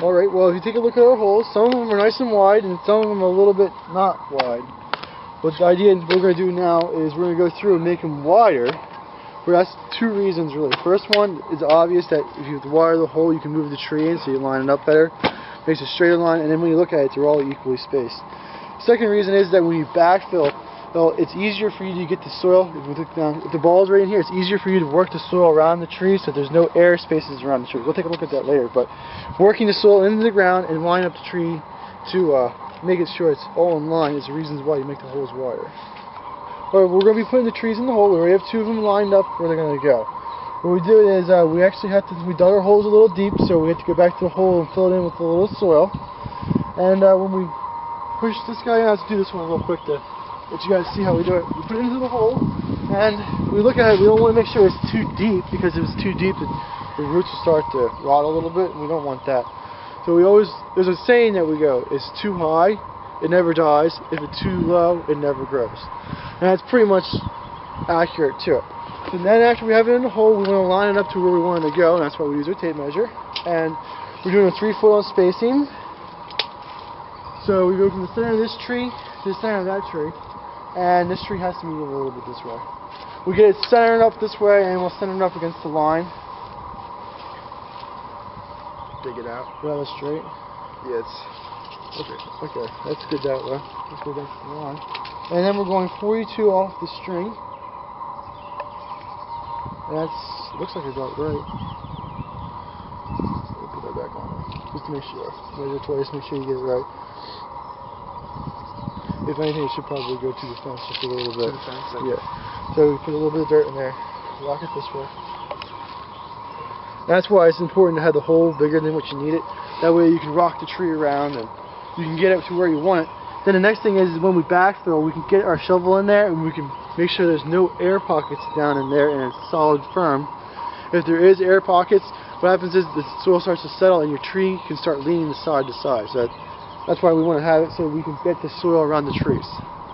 Alright, well if you take a look at our holes, some of them are nice and wide and some of them are a little bit not wide. But the idea we're going to do now is we're going to go through and make them wider. But that's two reasons really. First one is obvious that if you wire the hole you can move the tree in so you line it up better. Makes a straighter line, and then when you look at it they're all equally spaced. Second reason is that when you backfill, well, it's easier for you to get the soil. If we look down, if the ball is right in here, it's easier for you to work the soil around the tree so there's no air spaces around the tree. We'll take a look at that later. But working the soil into the ground and line up the tree to make it sure it's all in line is the reasons why you make the holes wider. Alright, we're going to be putting the trees in the hole. We already have two of them lined up where they're going to go. What we do is we actually have to, we dug our holes a little deep, so we have to go back to the hole and fill it in with a little soil. And when we push this guy in, I have to do this one real quick to let you guys see how we do it. We put it into the hole, and we look at it. We don't want to make sure it's too deep, because if it's too deep, the roots will start to rot a little bit, and we don't want that. So we always, there's a saying that we go, it's too high, it never dies. If it's too low, it never grows. And that's pretty much accurate to it. So then after we have it in the hole, we want to line it up to where we want it to go, and that's why we use our tape measure. And we're doing a 3-foot on spacing. So we go from the center of this tree to the center of that tree, and this tree has to move a little bit this way. We get it centered up this way, and we'll center it up against the line. Dig it out. Rather straight. Yeah, it's okay. That's good that way. Let's go against the line. And then we're going 42 off the string. And that's, looks like I got it right. We'll put that back on just to make sure. Measure twice, make sure you get it right. If anything, it should probably go to the fence just a little bit. To the fence, yeah. So we put a little bit of dirt in there. Lock it this way. That's why it's important to have the hole bigger than what you need it. That way you can rock the tree around and you can get it to where you want it. Then the next thing is when we backfill, we can get our shovel in there and we can make sure there's no air pockets down in there and it's solid firm. If there is air pockets, what happens is the soil starts to settle and your tree can start leaning side to side. So that's why we want to have it so we can get the soil around the trees.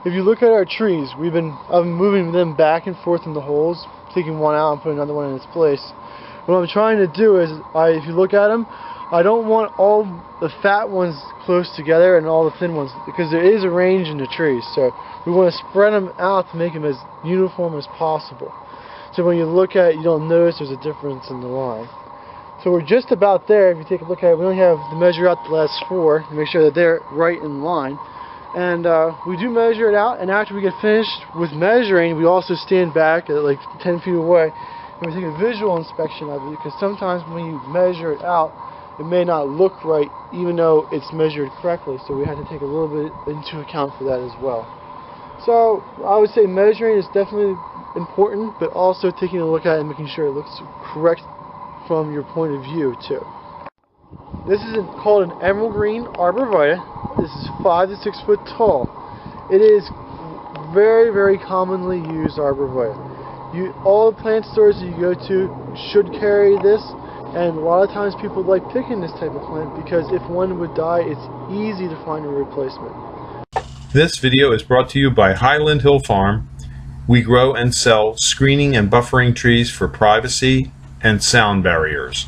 If you look at our trees, I've been moving them back and forth in the holes, taking one out and putting another one in its place. What I'm trying to do is, if you look at them, I don't want all the fat ones close together and all the thin ones, because there is a range in the trees. So we want to spread them out to make them as uniform as possible. So when you look at it, you don't notice there's a difference in the line. So we're just about there. If you take a look at it, we only have to measure out the last 4 to make sure that they're right in line. And we do measure it out, and after we get finished with measuring, we also stand back at like 10 feet away and we take a visual inspection of it, because sometimes when you measure it out, it may not look right even though it's measured correctly. So we have to take a little bit into account for that as well. So I would say measuring is definitely important, but also taking a look at it and making sure it looks correct from your point of view too. This is called an Evergreen Arborvitae. This is 5 to 6 foot tall. It is very, very commonly used Arborvitae. All the plant stores that you go to should carry this, and a lot of times people like picking this type of plant because if one would die, it's easy to find a replacement. This video is brought to you by Highland Hill Farm. We grow and sell screening and buffering trees for privacy and sound barriers.